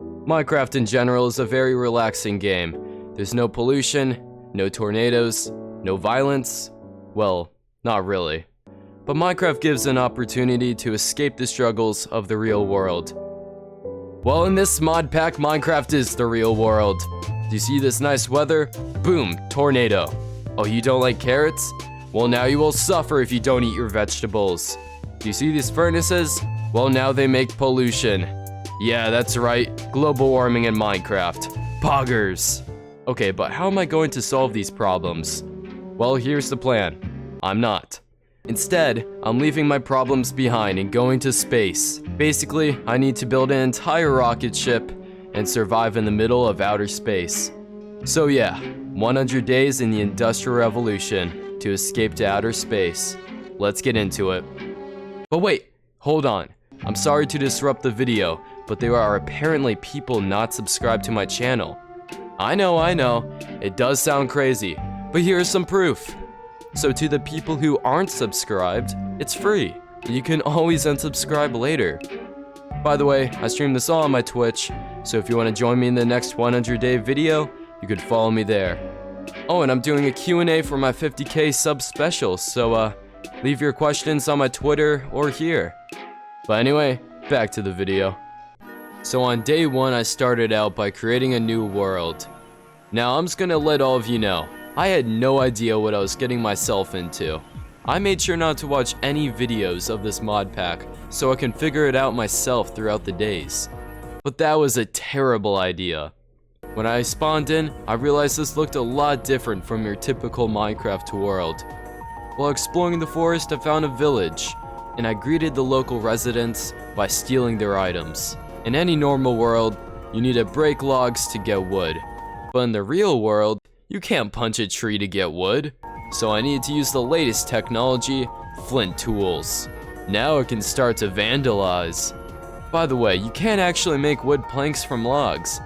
Minecraft in general is a very relaxing game. There's no pollution, no tornadoes, no violence. Well, not really. But Minecraft gives an opportunity to escape the struggles of the real world. Well, in this mod pack, Minecraft is the real world. Do you see this nice weather? Boom, tornado. Oh, you don't like carrots? Well, now you will suffer if you don't eat your vegetables. Do you see these furnaces? Well, now they make pollution. Yeah, that's right, global warming in Minecraft. Poggers. Okay, but how am I going to solve these problems? Well, here's the plan. I'm not. Instead, I'm leaving my problems behind and going to space. Basically, I need to build an entire rocket ship and survive in the middle of outer space. So yeah, 100 days in the Industrial Revolution to escape to outer space. Let's get into it. But wait, hold on. I'm sorry to disrupt the video, but there are apparently people not subscribed to my channel. I know, it does sound crazy, but here's some proof. So to the people who aren't subscribed, it's free. You can always unsubscribe later. By the way, I stream this all on my Twitch, so if you want to join me in the next 100-day video, you could follow me there. Oh, and I'm doing a Q&A for my 50k sub special, so leave your questions on my Twitter or here. But anyway, back to the video. So on day 1, I started out by creating a new world. Now I'm just gonna let all of you know, I had no idea what I was getting myself into. I made sure not to watch any videos of this mod pack, so I can figure it out myself throughout the days. But that was a terrible idea. When I spawned in, I realized this looked a lot different from your typical Minecraft world. While exploring the forest, I found a village, and I greeted the local residents by stealing their items. In any normal world, you need to break logs to get wood. But in the real world, you can't punch a tree to get wood. So I needed to use the latest technology, flint tools. Now I can start to vandalize. By the way, you can't actually make wood planks from logs.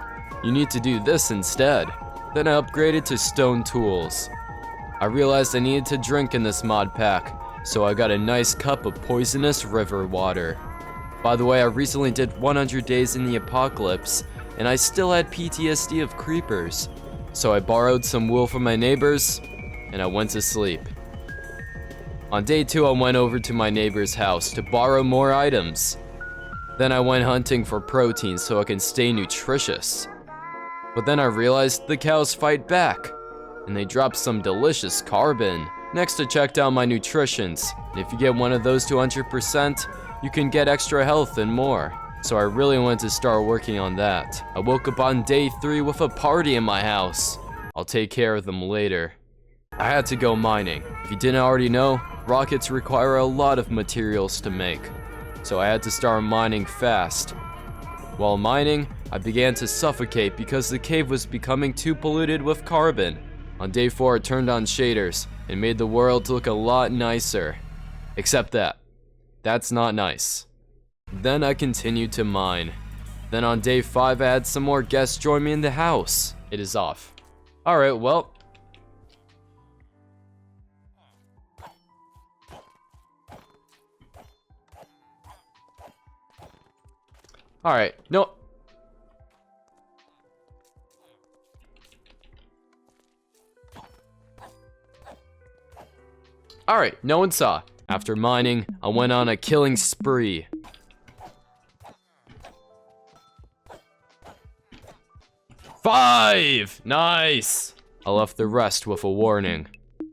You need to do this instead. Then I upgraded to stone tools. I realized I needed to drink in this mod pack, so I got a nice cup of poisonous river water. By the way, I recently did 100 days in the apocalypse, and I still had PTSD of creepers. So I borrowed some wool from my neighbors, and I went to sleep. On day 2, I went over to my neighbor's house to borrow more items. Then I went hunting for protein so I can stay nutritious. But then I realized the cows fight back, and they dropped some delicious carbon. Next, I checked out my nutritions, and if you get one of those to 100%, you can get extra health and more. So I really wanted to start working on that. I woke up on day 3 with a party in my house. I'll take care of them later. I had to go mining. If you didn't already know, rockets require a lot of materials to make. So I had to start mining fast. While mining, I began to suffocate because the cave was becoming too polluted with carbon. On day 4, I turned on shaders and made the world look a lot nicer. Except that. That's not nice. Then I continued to mine. Then on day 5, I had some more guests join me in the house. It is off. Alright, well. Alright, no. Alright, no one saw. After mining, I went on a killing spree. Five! Nice! I left the rest with a warning.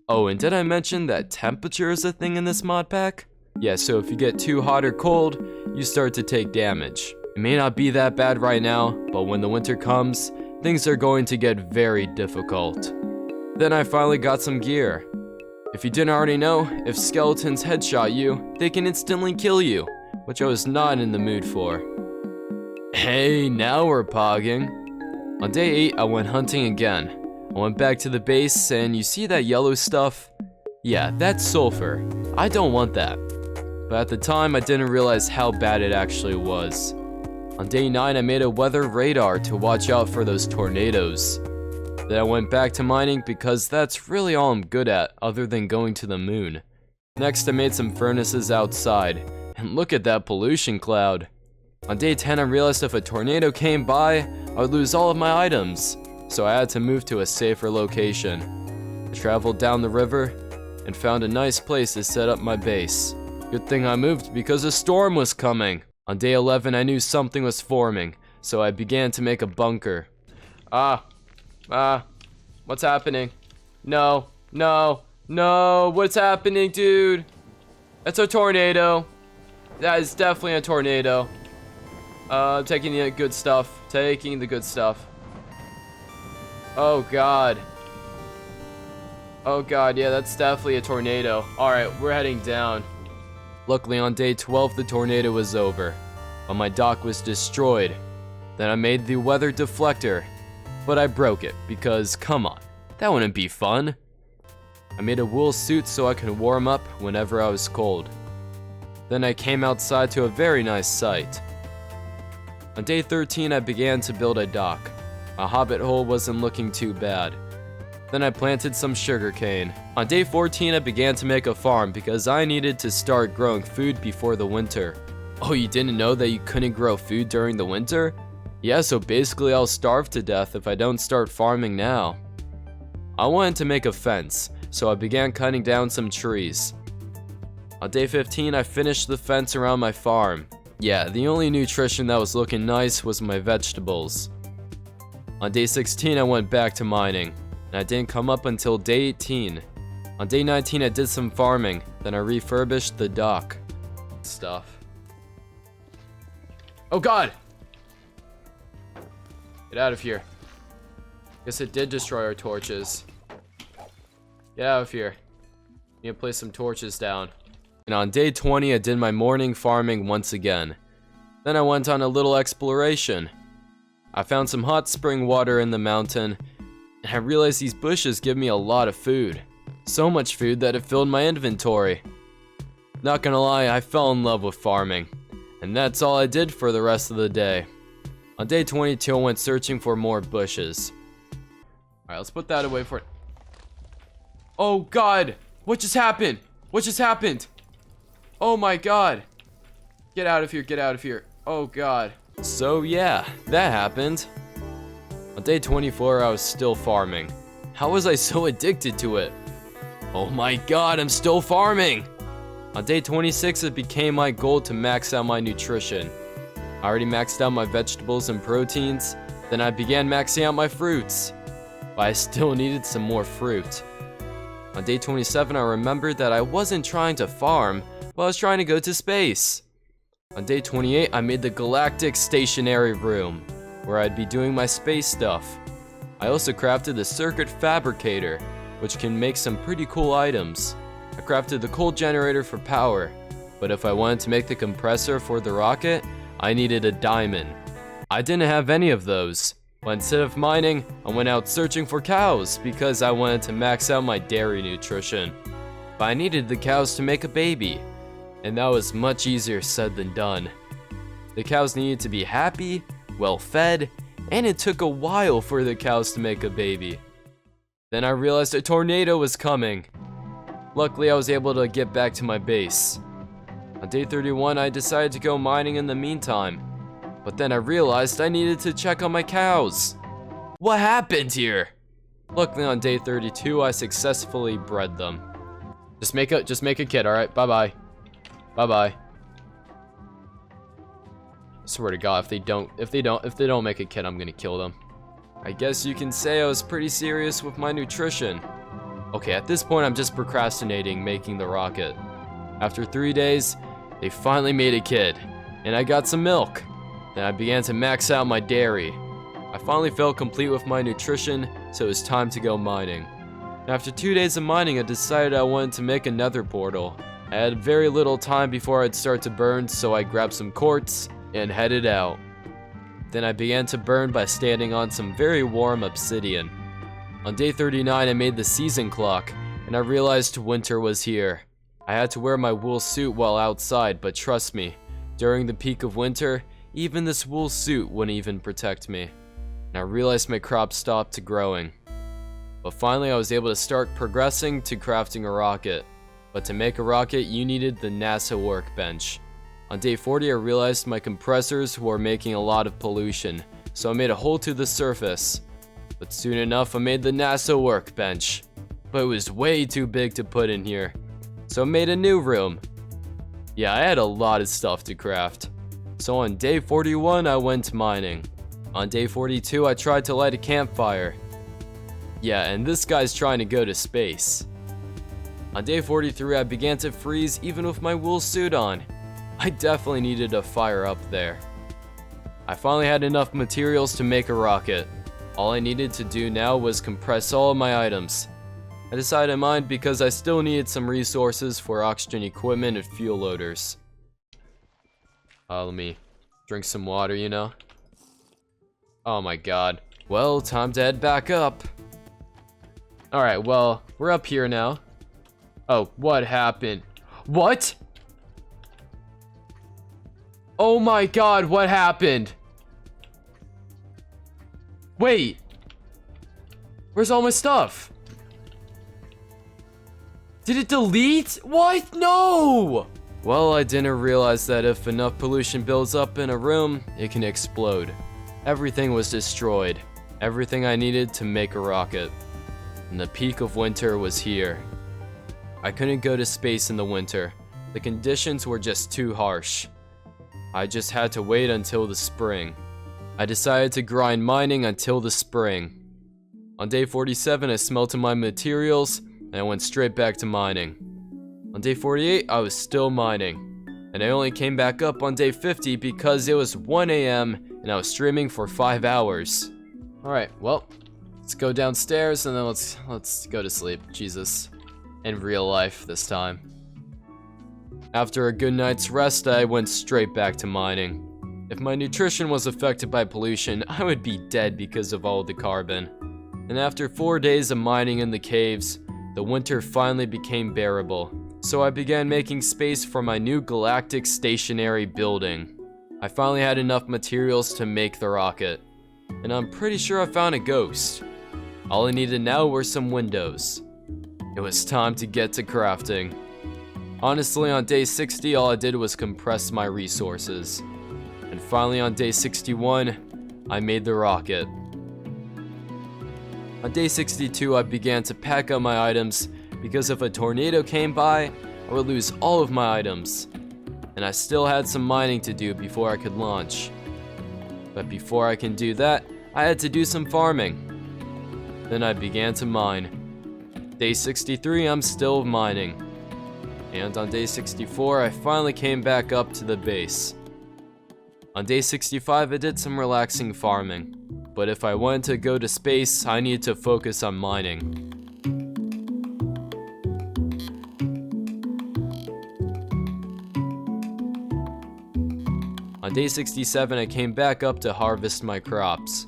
Oh, and did I mention that temperature is a thing in this mod pack? Yeah, so if you get too hot or cold, you start to take damage. It may not be that bad right now, but when the winter comes, things are going to get very difficult. Then I finally got some gear. If you didn't already know, if skeletons headshot you, they can instantly kill you, which I was not in the mood for. Hey, now we're pogging. On day 8, I went hunting again. I went back to the base, and you see that yellow stuff? Yeah, that's sulfur. I don't want that. But at the time, I didn't realize how bad it actually was. On day 9, I made a weather radar to watch out for those tornadoes. Then I went back to mining because that's really all I'm good at, other than going to the moon. Next, I made some furnaces outside, and look at that pollution cloud. On day 10, I realized if a tornado came by, I would lose all of my items, so I had to move to a safer location. I traveled down the river and found a nice place to set up my base. Good thing I moved because a storm was coming. On day 11, I knew something was forming, so I began to make a bunker. What's happening? No, what's happening, dude? That's a tornado. That is definitely a tornado. Taking the good stuff. Oh god, yeah, that's definitely a tornado. Alright, we're heading down. Luckily, on day 12, the tornado was over, but my dock was destroyed. Then I made the weather deflector, but I broke it because, come on, that wouldn't be fun. I made a wool suit so I could warm up whenever I was cold. Then I came outside to a very nice sight. On day 13, I began to build a dock. My hobbit hole wasn't looking too bad. Then I planted some sugarcane. On day 14, I began to make a farm because I needed to start growing food before the winter. Oh, you didn't know that you couldn't grow food during the winter? Yeah, so basically I'll starve to death if I don't start farming now. I wanted to make a fence, so I began cutting down some trees. On day 15, I finished the fence around my farm. Yeah, the only nutrition that was looking nice was my vegetables. On day 16, I went back to mining, and I didn't come up until day 18. On day 19, I did some farming, then I refurbished the dock. Stuff. Oh god! Get out of here. Guess it did destroy our torches. Get out of here. Need to place some torches down. And on day 20, I did my morning farming once again. Then I went on a little exploration. I found some hot spring water in the mountain, and I realized these bushes give me a lot of food. So much food that it filled my inventory. Not gonna lie, I fell in love with farming. And that's all I did for the rest of the day. On day 22, I went searching for more bushes. Alright, let's put that away for... Oh god! What just happened? What just happened? Oh my god! Get out of here, get out of here. Oh god. So yeah, that happened. On day 24, I was still farming. How was I so addicted to it? Oh my god, I'm still farming! On day 26, it became my goal to max out my nutrition. I already maxed out my vegetables and proteins, then I began maxing out my fruits. But I still needed some more fruit. On day 27, I remembered that I wasn't trying to farm, but I was trying to go to space. On day 28, I made the Galactic Stationary Room, where I'd be doing my space stuff. I also crafted the Circuit Fabricator, which can make some pretty cool items. I crafted the coal generator for power, but if I wanted to make the compressor for the rocket, I needed a diamond. I didn't have any of those, but instead of mining, I went out searching for cows because I wanted to max out my dairy nutrition. But I needed the cows to make a baby, and that was much easier said than done. The cows needed to be happy, well fed, and it took a while for the cows to make a baby. Then I realized a tornado was coming. Luckily, I was able to get back to my base. On day 31, I decided to go mining in the meantime, but then I realized I needed to check on my cows. What happened here? Luckily, on day 32, I successfully bred them. Just make a kid, alright? Bye-bye. Bye-bye. Swear to God, if they don't make a kid, I'm gonna kill them. I guess you can say I was pretty serious with my nutrition. Okay, at this point, I'm just procrastinating making the rocket. After 3 days, they finally made a kid, and I got some milk. Then I began to max out my dairy. I finally felt complete with my nutrition, so it was time to go mining. After 2 days of mining, I decided I wanted to make another portal. I had very little time before I'd start to burn, so I grabbed some quartz and headed out. Then I began to burn by standing on some very warm obsidian. On day 39, I made the season clock, and I realized winter was here. I had to wear my wool suit while outside, but trust me, during the peak of winter, even this wool suit wouldn't even protect me. And I realized my crops stopped growing. But finally, I was able to start progressing to crafting a rocket. But to make a rocket, you needed the NASA workbench. On day 40, I realized my compressors were making a lot of pollution, so I made a hole to the surface. But soon enough, I made the NASA workbench. But it was way too big to put in here, so I made a new room. Yeah, I had a lot of stuff to craft. So on day 41, I went mining. On day 42, I tried to light a campfire. Yeah, and this guy's trying to go to space. On day 43, I began to freeze even with my wool suit on. I definitely needed a fire up there. I finally had enough materials to make a rocket. All I needed to do now was compress all of my items. I decided to mine because I still needed some resources for oxygen equipment and fuel loaders. Let me drink some water, you know? Oh my god. Well, time to head back up. Alright, well, we're up here now. Oh, what happened? What? Oh my god, what happened? Wait. Where's all my stuff? Did it delete? What? No! Well, I didn't realize that if enough pollution builds up in a room, it can explode. Everything was destroyed. Everything I needed to make a rocket. And the peak of winter was here. I couldn't go to space in the winter. The conditions were just too harsh. I just had to wait until the spring. I decided to grind mining until the spring. On day 47, I smelted my materials, and I went straight back to mining. On day 48, I was still mining, and I only came back up on day 50 because it was 1 AM, and I was streaming for 5 hours. Alright, well, let's go downstairs, and then let's go to sleep. Jesus. In real life this time. After a good night's rest, I went straight back to mining. If my nutrition was affected by pollution, I would be dead because of all the carbon. And after 4 days of mining in the caves, the winter finally became bearable. So I began making space for my new galactic stationary building. I finally had enough materials to make the rocket. And I'm pretty sure I found a ghost. All I needed now were some windows. It was time to get to crafting. Honestly, on day 60, all I did was compress my resources. And finally on day 61, I made the rocket. On day 62, I began to pack up my items because if a tornado came by, I would lose all of my items. And I still had some mining to do before I could launch. But before I can do that, I had to do some farming. Then I began to mine. Day 63, I'm still mining. And on day 64, I finally came back up to the base. On day 65, I did some relaxing farming. But if I wanted to go to space, I needed to focus on mining. On day 67, I came back up to harvest my crops.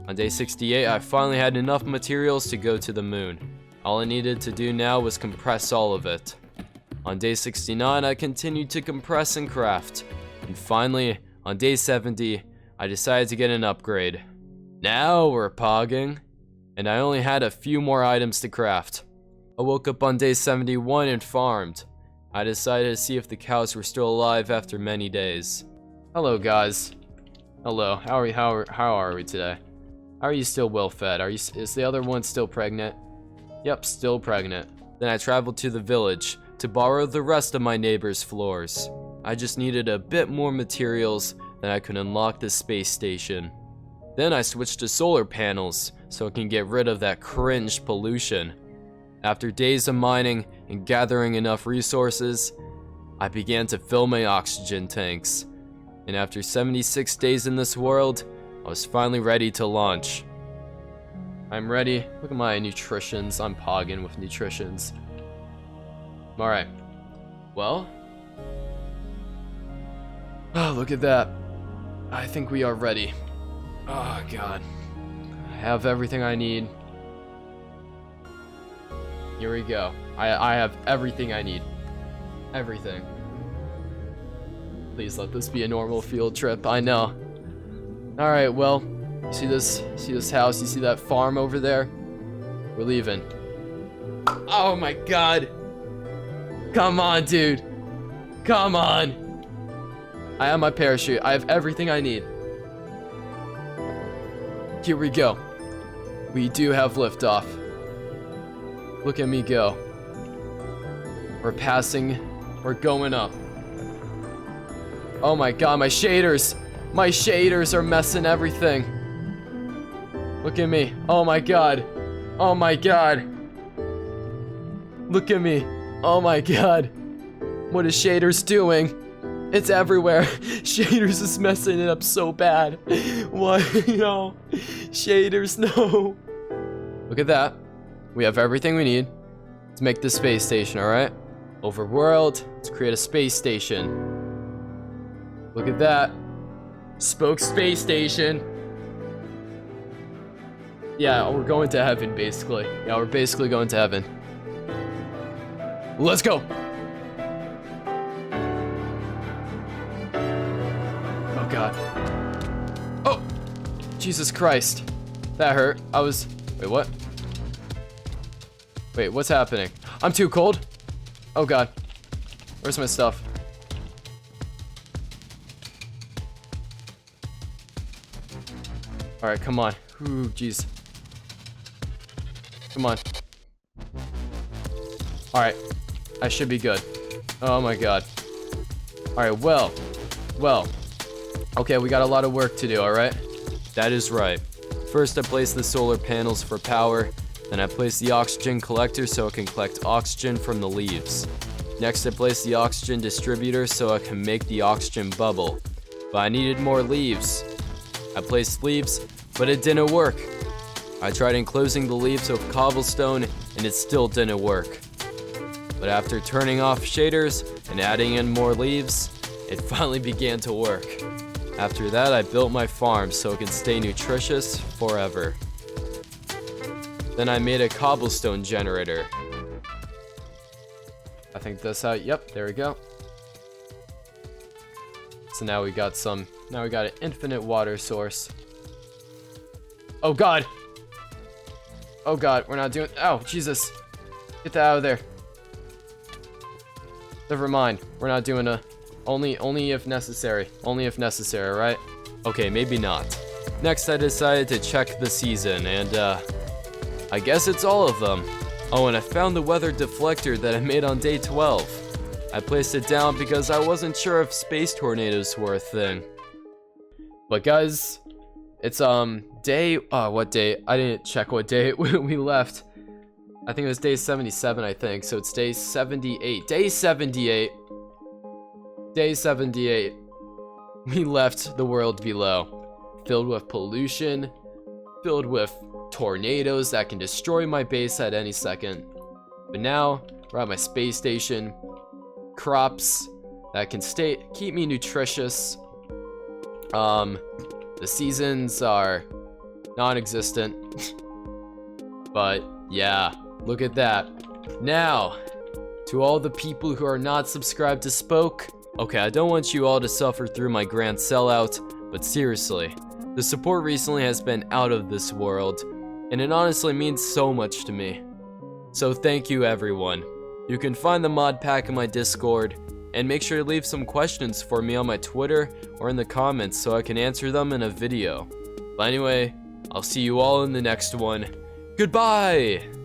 On day 68, I finally had enough materials to go to the moon. All I needed to do now was compress all of it. On day 69, I continued to compress and craft. And finally, on day 70, I decided to get an upgrade. Now we're pogging. And I only had a few more items to craft. I woke up on day 71 and farmed. I decided to see if the cows were still alive after many days. Hello guys. Hello, how are we today? How are you still well fed? Is the other one still pregnant? Yep, still pregnant. Then I traveled to the village to borrow the rest of my neighbor's floors. I just needed a bit more materials, then I could unlock the space station. Then I switched to solar panels so I can get rid of that cringe pollution. After days of mining and gathering enough resources, I began to fill my oxygen tanks. And after 76 days in this world, I was finally ready to launch. I'm ready. Look at my nutritions. I'm pogging with nutritions. Alright. Well. Oh, look at that. I think we are ready. Oh, God. I have everything I need. Here we go. I have everything I need. Everything. Please let this be a normal field trip. I know. Alright, well. You see this house? You see that farm over there? We're leaving. Oh my god. Come on, dude. Come on. I have my parachute. I have everything I need. Here we go. We do have liftoff. Look at me go. We're passing. We're going up. Oh my god, my shaders. My shaders are messing everything. Look at me. Oh my god. Oh my god. Look at me. Oh my god. What is shaders doing? It's everywhere. Shaders is messing it up so bad. What? No. Shaders, no. Look at that. We have everything we need to make the space station, alright? Overworld. Let's create a space station. Look at that. Spoke space station. Yeah, we're going to heaven, basically. Yeah, we're basically going to heaven. Let's go. Oh, God. Oh! Jesus Christ. That hurt. Wait, what? Wait, what's happening? I'm too cold? Oh, God. Where's my stuff? Alright, come on. Ooh, jeez. Come on. Alright. I should be good. Oh my god. Alright, well. Okay, we got a lot of work to do, alright? That is right. First, I place the solar panels for power. Then I place the oxygen collector so it can collect oxygen from the leaves. Next, I place the oxygen distributor so I can make the oxygen bubble. But I needed more leaves. I placed leaves, but it didn't work. I tried enclosing the leaves with cobblestone, and it still didn't work. But after turning off shaders and adding in more leaves, it finally began to work. After that, I built my farm so it can stay nutritious forever. Then I made a cobblestone generator. I think that's how, yep, there we go. So now we got an infinite water source. Oh god! Oh god, we're not doing, oh, Jesus. Get that out of there. Never mind, we're not doing only if necessary. Only if necessary, right? Okay, maybe not. Next, I decided to check the season, and, I guess it's all of them. Oh, and I found the weather deflector that I made on day 12. I placed it down because I wasn't sure if space tornadoes were a thing. But guys, it's day, what day? I didn't check what day we left. I think it was day 77, I think. So it's day 78. Day 78. Day 78. We left the world below, filled with pollution, filled with tornadoes that can destroy my base at any second. But now we're at my space station. Crops that can keep me nutritious. The seasons are non-existent. But yeah, look at that. Now, to all the people who are not subscribed to Spoke, okay, I don't want you all to suffer through my grand sellout, but seriously, the support recently has been out of this world, and it honestly means so much to me. So thank you, everyone. You can find the mod pack in my Discord, and make sure to leave some questions for me on my Twitter or in the comments so I can answer them in a video. But anyway, I'll see you all in the next one. Goodbye!